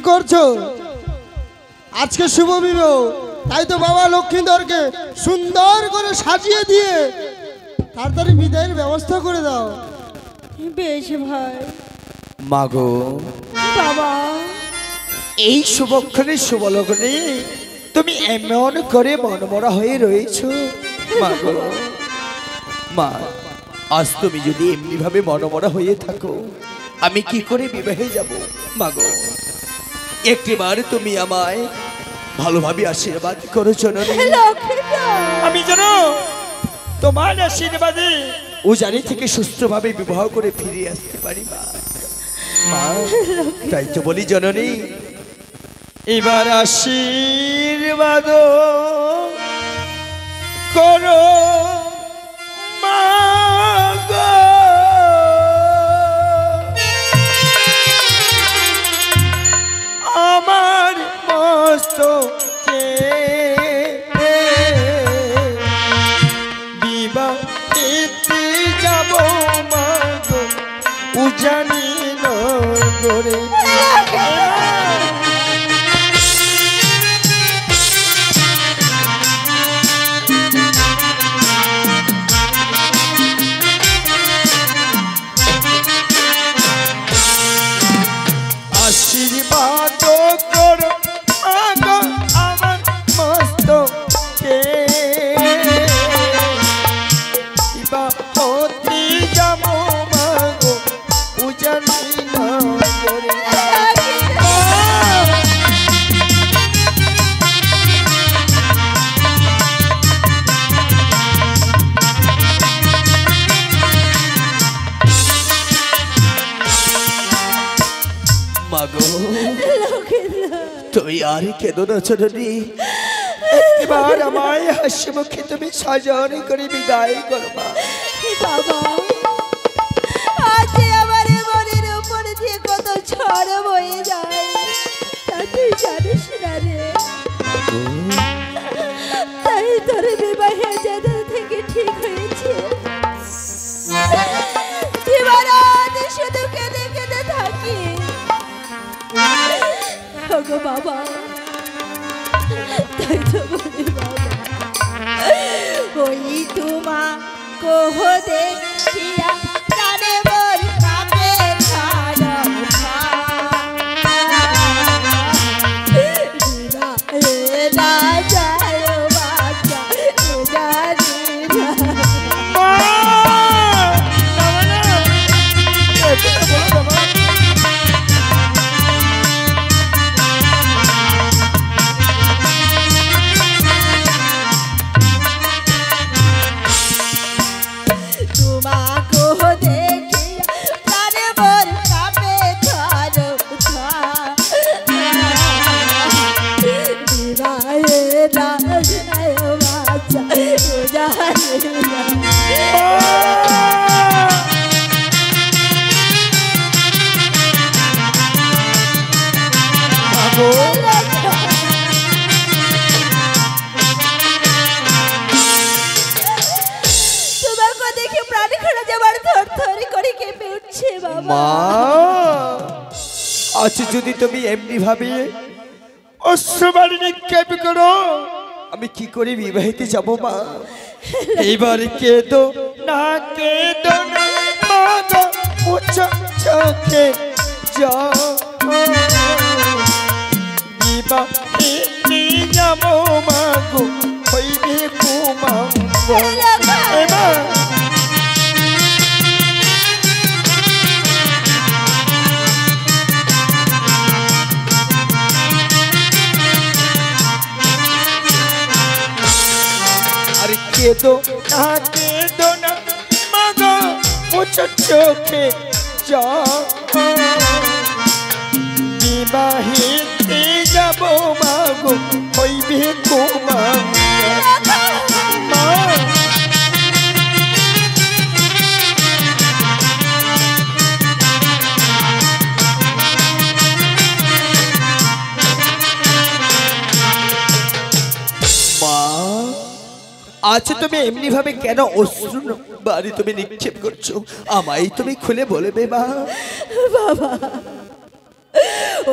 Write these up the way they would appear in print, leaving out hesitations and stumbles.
করছো? আজকে শুভ বিবাহ, তাই তো বাবা লক্ষ্মীধরকে সুন্দর করে সাজিয়ে দিয়ে তাড়াতাড়ি বিদায়ের ব্যবস্থা করে দাও। বেশ ভাই। মাগো বাবা, এই শুভক্ষণে শুভলগ্নে তুমি এমন করে মনমরা হয়ে রয়েছো। মাগো মা, আজ তুমি যদি এমনি ভাবে মনমরা হয়ে থাকো, আমি কি করে বিবাহে যাব? মাগো, একটিবার তুমি আমায় ভালোভাবে আশীর্বাদ করো জননী। আমি যেন তোমার আশীর্বাদে উজানি থেকে সুস্থভাবে বিবাহ করে ফিরে আসতে পারি। মা, তাই তো বলি জননী, এবার আশীর্বাদ করো মা গো। আমার মস্তকে বিবাহিতে যাব মা গো, উজানি নগরে। আশীর্বাদ করো মাগো আমার মস্তকে, বিবাহতে যাব মাগো, উজানি নগরে। মাগো, তুই আর কেঁদো না জননী, একবার আমায় হাসি মুখে তুমি সাজানি করে বিদায় করো মা। বাবা, আজ আমার মনের উপর যে কত ঝড় বয়ে যায় তা তুই জানিস না রে। তাই তোর বিবাহে যেদিন থেকে ঠিক হয়েছে, জীবনাদ শুধু কেঁদে কেঁদে থাকি। ওগো বাবা, তাই তো বলি বাবা, ওই তোমা কোহ দেখিয়া প্রাণে মোর কাঁপে ছাড়া না যায় বাচ্চা জানি আজ যদি তুমি এমনি ভাবে অশ্রুবাণী নিক্ষেপ করো, আমি কি করে বিবাহিতে যাব মা? এইবার কেঁদো না, কেঁদো না মা গো, মুছো চোখে জল, বিবাহিতে যাব মা গো, হইবে কুমঙ্গল। এবার কেঁদো না, কেঁদো না মাগো, মুছো চোখে জল, বিবাহিতে যাব মাগো, হইবে কুমঙ্গল। আচ্ছা, তুমি এমনি ভাবে কেন অশ্রু বাড়ি তুমি নিক্ষেপ করছো? আমায় তুমি খুলে বলবে মা। বাবা,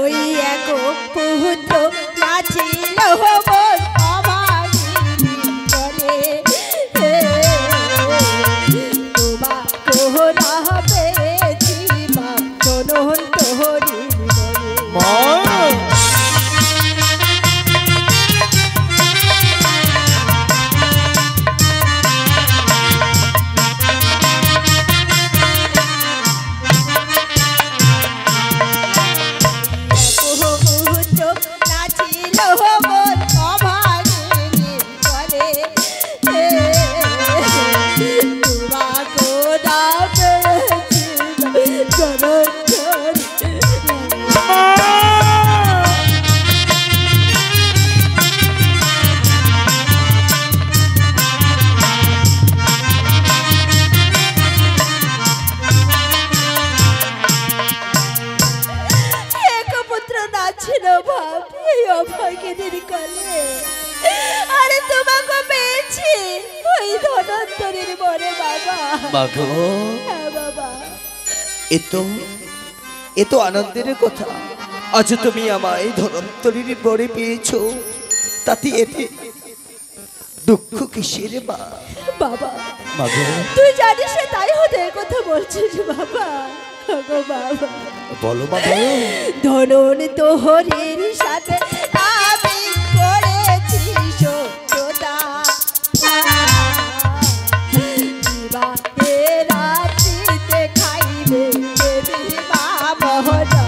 ওই এক পুত্র নাচিল মোর অভাগিনী বলে তোমা কোহরা পেয়েছি মা জনন তোহরি মা এ তো আনন্দের কথা। আজ তুমি আমায় ধনন্তরীর বরে পেয়েছো, তাতে এতে দুঃখ কিসের মা? বাবা তুই জানিস না তাই হতে কথা বলছিস বাবা। বাবা বলো বাবা। ধনন তোহরের সাথে আমি করেছি সত্যতা, রাত্রিতে খাইবে দেবী মা মহরা।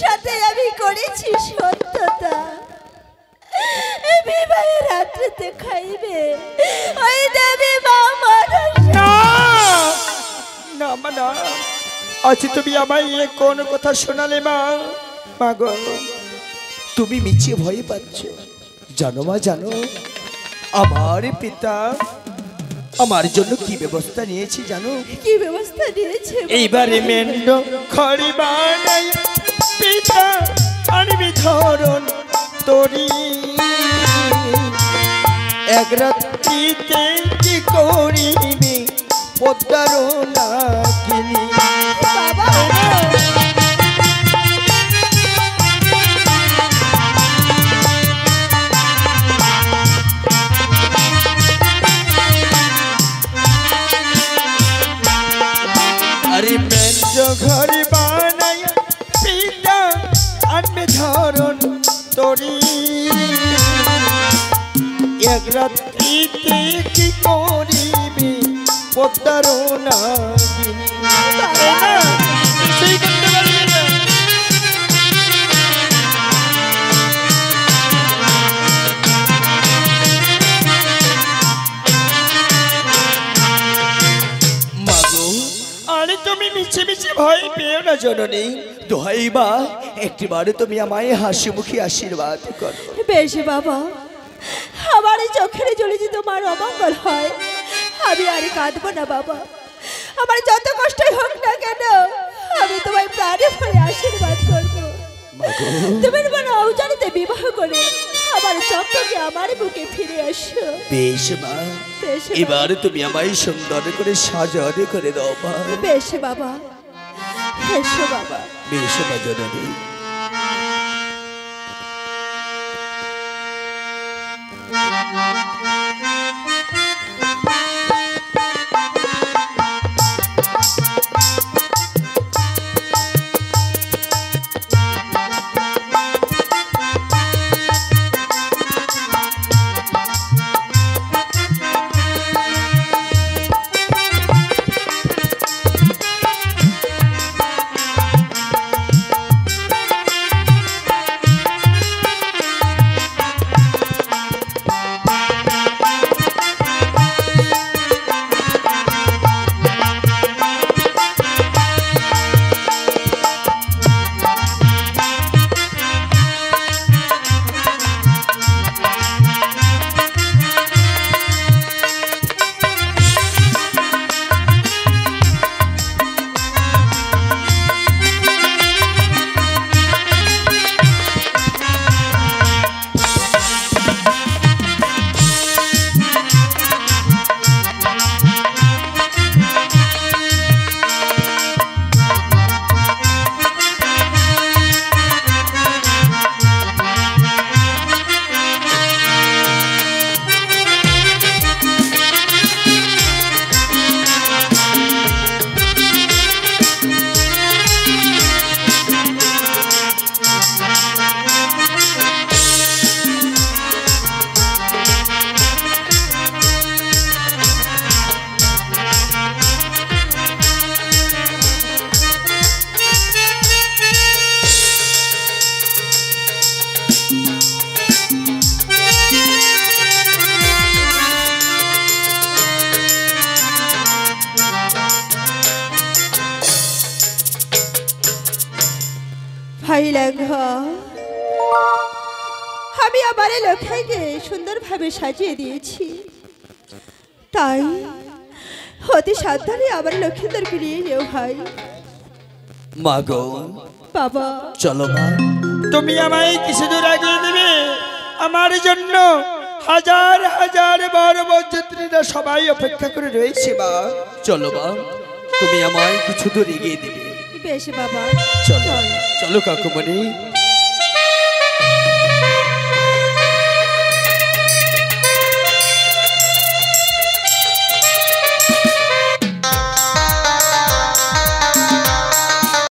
সাথে আমি করেছি সত্যতা, বিবাহের রাত্রিতে খাইবে ওই দেবী মা মনসা। না মা না, আজ তুমি আমায় কোন কথা শোনালে মা? মা গো, তুমি মিছে ভয় পাচ্ছ। জানো মা জানো, আমার পিতা আমার জন্য কি ব্যবস্থা নিয়েছি জানো? কি ব্যবস্থা নিয়েছে? এইবারে মেন্ড খড়ি বানাই পিতা আনবি ধরন তোরি, এক রাত্রিতে কি করিবি পদ্মার নাগিনী। বাবা আরে মেন্ড ঘড়ি বানাই পিতা আনবি ধরন তোরি, এক রাত্রিতে কি করিবি পদ্মার নাগিনী। সেই করতে পারবি না। মাগো, আরে তুমি মিছে মিছে ভয় পেও না জননী। দোহাই মা, একটিবারে তুমি আমায় হাসি মুখে আশীর্বাদ করো। বেশ বাবা, আমার চোখের জলে যদি তোমার অমঙ্গল হয় আমি আর কাঁদবো না বাবা। আমার যত কষ্টই হোক না কেন আমি তোমায় প্রাণে ভরে আশীর্বাদ করবো। তুমি মনে অজানিতে বিবাহ করে আমার চক্রকে আমার বুকে ফিরে আসো। বেশ মা, এবার তুমি আমায় সুন্দর করে সাজানো করে দাও মা। বেশ বাবা, এসো বাবা। বেশ মা জননী। হ্যাঁ গো, আমি আমার এই লক্ষ্মীকে সুন্দরভাবে সাজিয়ে দিয়েছি, তাই অতি সাবধানে আমার লক্ষ্মীদেরকে নিয়ে যেও ভাই। মা গো, বাবা চলো মা, তুমি আমায় কিছু দূর এগিয়ে দিবে। আমার জন্য হাজার হাজার বড় বরযাত্রীরা সবাই অপেক্ষা করে রয়েছে মা। চলো মা, তুমি আমায় কিছু দূর এগিয়ে দিবে। বেশ বাবা, চলো চল। চলো কাকুমণি।